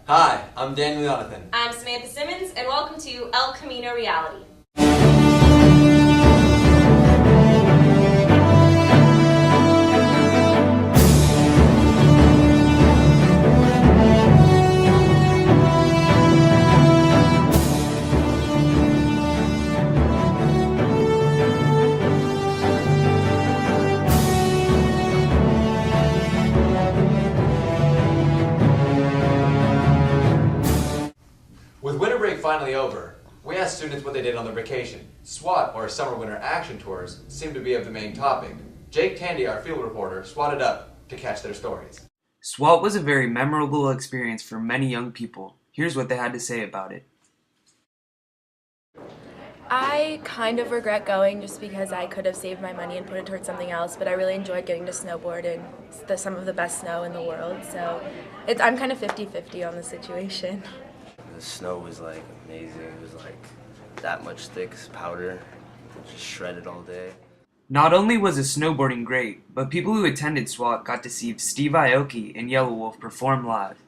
Hi, I'm Daniel Jonathan. I'm Samantha Simmons, and welcome to El Camino Reality. With winter break finally over, we asked students what they did on their vacation. S.W.A.T, or Summer Winter Action Tours, seemed to be of the main topic. Jake Tandy, our field reporter, swatted up to catch their stories. S.W.A.T was a very memorable experience for many young people. Here's what they had to say about it. I kind of regret going just because I could have saved my money and put it towards something else, but I really enjoyed getting to snowboard in some of the best snow in the world, so I'm kind of 50-50 on the situation. The snow was like amazing. It was like that much thick powder, just shredded all day. Not only was the snowboarding great, but people who attended S.W.A.T got to see Steve Aoki and Yellow Wolf perform live.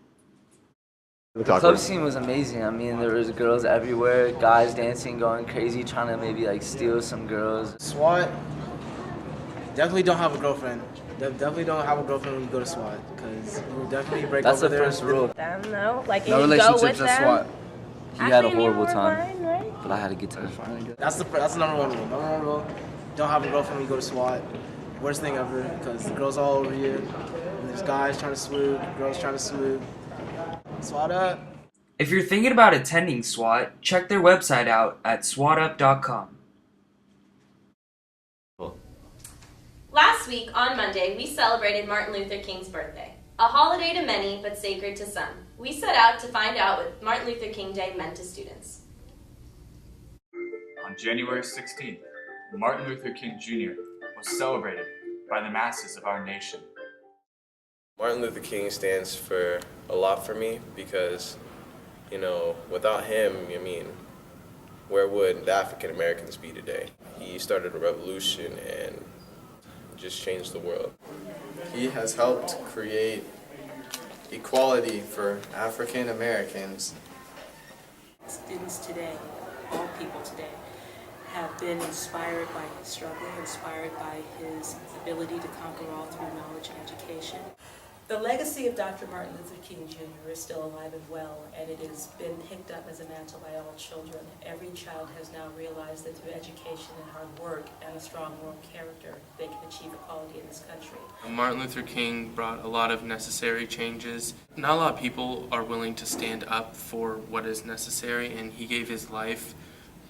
The club scene was amazing. I mean, there was girls everywhere, guys dancing, going crazy, trying to maybe like steal some girls. S.W.A.T, definitely don't have a girlfriend. Definitely don't have a girlfriend when you go to S.W.A.T, because you will definitely break That's over the there. first rule. Them, though? Like, No if you go with relationships at them, S.W.A.T. He had a actually, you horrible were time, fine, right? but I had a good time. That's the number one rule. Number one rule, don't have a girlfriend when you go to S.W.A.T. Worst thing ever, because the girls all over you, and there's guys trying to swoop, girls trying to swoop. S.W.A.T up. If you're thinking about attending S.W.A.T, check their website out at swatup.com. Last week, on Monday, we celebrated Martin Luther King's birthday. A holiday to many, but sacred to some. We set out to find out what Martin Luther King Day meant to students. On January 16th, Martin Luther King Jr. was celebrated by the masses of our nation. Martin Luther King stands for a lot for me because, you know, without him, I mean, where would the African Americans be today? He started a revolution and just changed the world. He has helped create equality for African Americans. Students today, all people today, have been inspired by his struggle, inspired by his ability to conquer all through knowledge and education. The legacy of Dr. Martin Luther King Jr. is still alive and well, and it has been picked up as a mantle by all children. Every child has now realized that through education and hard work and a strong moral character, they can achieve equality in this country. Martin Luther King brought a lot of necessary changes. Not a lot of people are willing to stand up for what is necessary, and he gave his life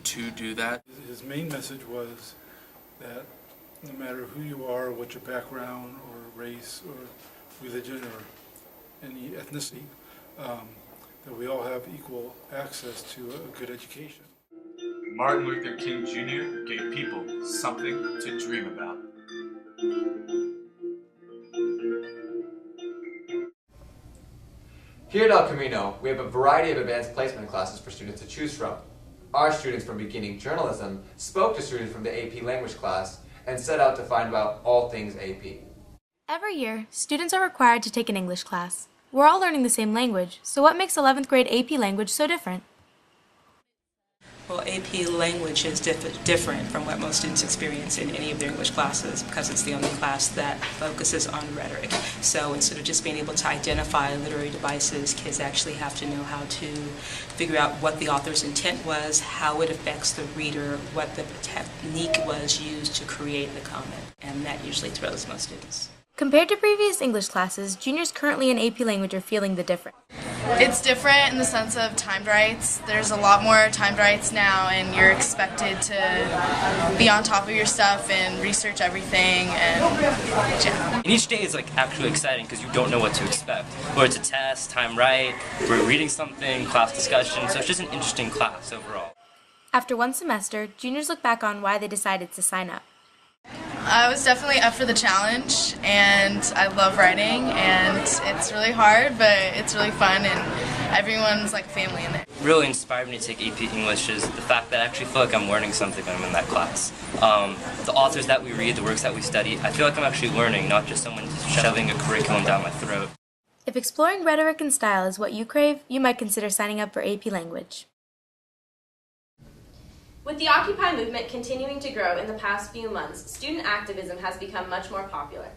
to do that. His main message was that no matter who you are, what your background or race or religion or any ethnicity, that we all have equal access to a good education. Martin Luther King Jr. gave people something to dream about. Here at El Camino, we have a variety of advanced placement classes for students to choose from. Our students from beginning journalism spoke to students from the AP language class and set out to find out all things AP. Every year, students are required to take an English class. We're all learning the same language, so what makes 11th grade AP language so different? Well, AP language is different from what most students experience in any of their English classes because it's the only class that focuses on rhetoric. So instead of just being able to identify literary devices, kids actually have to know how to figure out what the author's intent was, how it affects the reader, what the technique was used to create the comment, and that usually throws most students. Compared to previous English classes, juniors currently in AP language are feeling the difference. It's different in the sense of timed writes. There's a lot more timed writes now, and you're expected to be on top of your stuff and research everything, and yeah. And each day is like actually exciting because you don't know what to expect. Whether it's a test, time write, we're reading something, class discussion, so it's just an interesting class overall. After one semester, juniors look back on why they decided to sign up. I was definitely up for the challenge, and I love writing, and it's really hard, but it's really fun, and everyone's like family in there. Really inspired me to take AP English is the fact that I actually feel like I'm learning something when I'm in that class. The authors that we read, the works that we study, I feel like I'm actually learning, not just someone shoving a curriculum down my throat. If exploring rhetoric and style is what you crave, you might consider signing up for AP Language. With the Occupy movement continuing to grow in the past few months, student activism has become much more popular.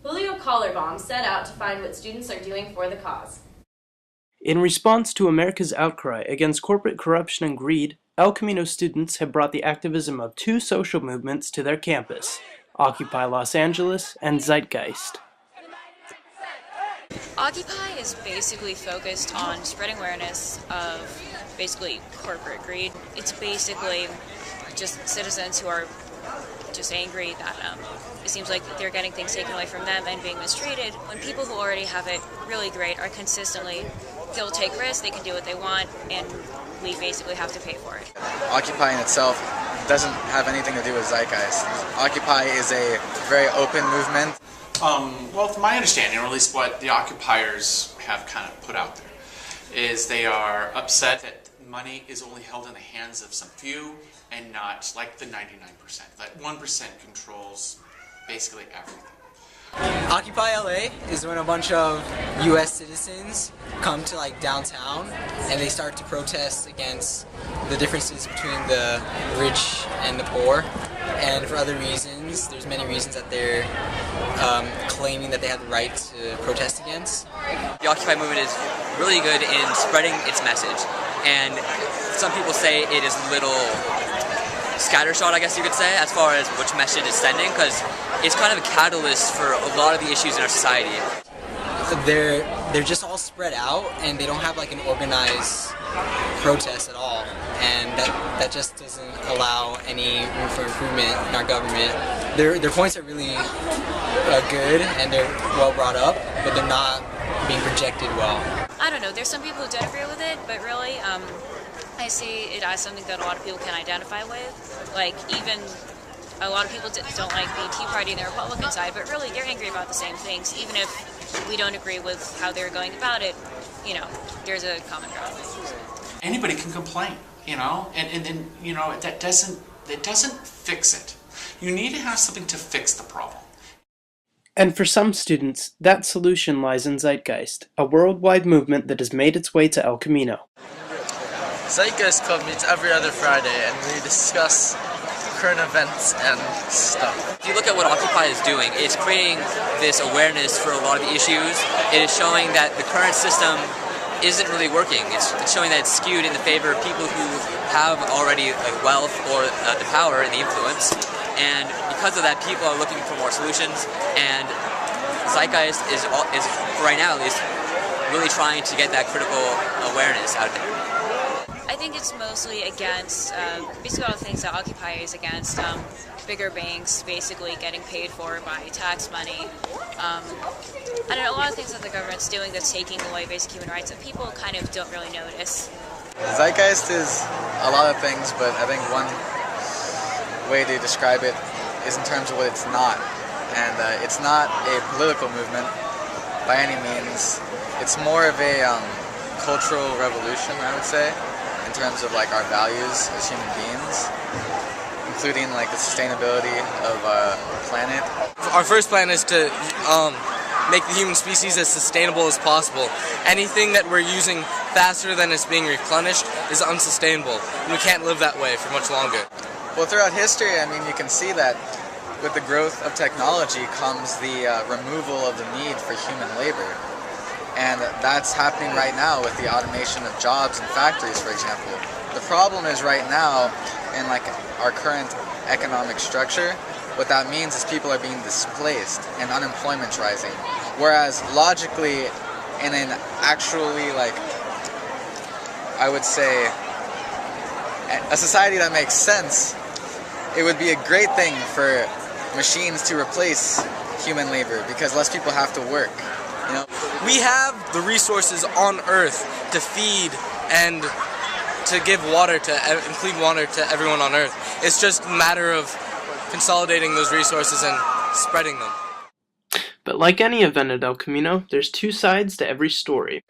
Julio Collarbaum set out to find what students are doing for the cause. In response to America's outcry against corporate corruption and greed, El Camino students have brought the activism of two social movements to their campus, Occupy Los Angeles and Zeitgeist. Occupy is basically focused on spreading awareness of basically corporate greed. It's basically just citizens who are just angry that it seems like they're getting things taken away from them and being mistreated, when people who already have it really great are consistently, they'll take risks, they can do what they want, and we basically have to pay for it. Occupy in itself doesn't have anything to do with Zeitgeist. Occupy is a very open movement. Well, from my understanding, or at least what the occupiers have kind of put out there, is they are upset that money is only held in the hands of some few and not like the 99%. That 1% controls basically everything. Occupy LA is when a bunch of US citizens come to like downtown and they start to protest against the differences between the rich and the poor, and for other reasons. There's many reasons that they're claiming that they have the right to protest against. The Occupy movement is really good in spreading its message, and some people say it is a little scattershot, I guess you could say, as far as which message it's sending, because it's kind of a catalyst for a lot of the issues in our society. They're just all spread out, and they don't have like an organized protest at all, and that just doesn't allow any room for improvement in our government. Their points are really good, and they're well brought up, but they're not being projected well. I don't know, there's some people who don't agree with it, but really, I see it as something that a lot of people can identify with. Like, even a lot of people don't like the Tea Party and the Republican side, but really they're angry about the same things. Even if we don't agree with how they're going about it, you know, there's a common ground. Anybody can complain, you know, and then, you know, that doesn't fix it. You need to have something to fix the problem. And for some students, that solution lies in Zeitgeist, a worldwide movement that has made its way to El Camino. Zeitgeist Club meets every other Friday, and we discuss current events and stuff. If you look at what Occupy is doing, it's creating this awareness for a lot of the issues. It is showing that the current system isn't really working. It's showing that it's skewed in the favor of people who have already wealth or the power and the influence. And because of that, people are looking for more solutions. And Zeitgeist is right now at least, really trying to get that critical awareness out there. I think it's mostly against, basically all the things that Occupy is against, bigger banks basically getting paid for by tax money. I don't know, a lot of things that the government's doing that's taking away basic human rights that people kind of don't really notice. Zeitgeist is a lot of things, but I think one way to describe it is in terms of what it's not. And it's not a political movement by any means. It's more of a cultural revolution, I would say, in terms of like our values as human beings, including like the sustainability of our planet. Our first plan is to make the human species as sustainable as possible. Anything that we're using faster than it's being replenished is unsustainable, and we can't live that way for much longer. Well, throughout history, I mean, you can see that with the growth of technology comes the removal of the need for human labor. And that's happening right now with the automation of jobs in factories, for example. The problem is right now, in like our current economic structure, what that means is people are being displaced and unemployment's rising. Whereas logically, in an actually like, I would say, a society that makes sense, it would be a great thing for machines to replace human labor because less people have to work. You know? We have the resources on Earth to feed and to give water to and clean water to everyone on Earth. It's just a matter of consolidating those resources and spreading them. But like any event at El Camino, there's two sides to every story.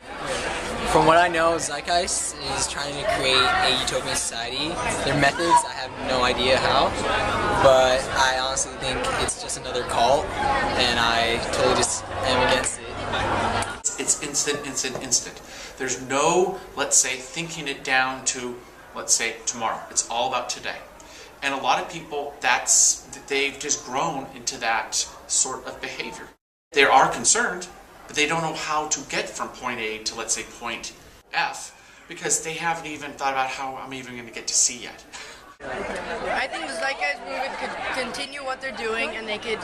From what I know, Zeitgeist is trying to create a utopian society. Their methods, I have no idea how, but I honestly think it's just another cult, and I totally just am against it. It's instant. There's no, let's say, thinking it down to, let's say, tomorrow. It's all about today. And a lot of people, they've just grown into that sort of behavior. They are concerned, but they don't know how to get from point A to, let's say, point F, because they haven't even thought about how I'm even going to get to C yet. I think the Zeitgeist movement could continue what they're doing, and they could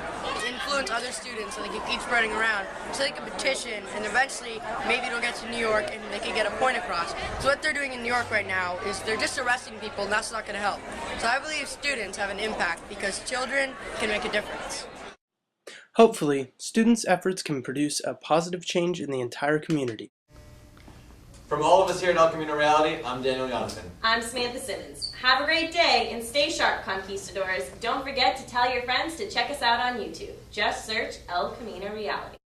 influence other students, and they could keep spreading around. So they could petition, and eventually maybe it'll get to New York, and they could get a point across. So what they're doing in New York right now is they're just arresting people, and that's not going to help. So I believe students have an impact, because children can make a difference. Hopefully, students' efforts can produce a positive change in the entire community. From all of us here at Camino Reality, I'm Daniel Jonathan. I'm Samantha Simmons. Have a great day and stay sharp, conquistadors. Don't forget to tell your friends to check us out on YouTube. Just search El Camino Reality.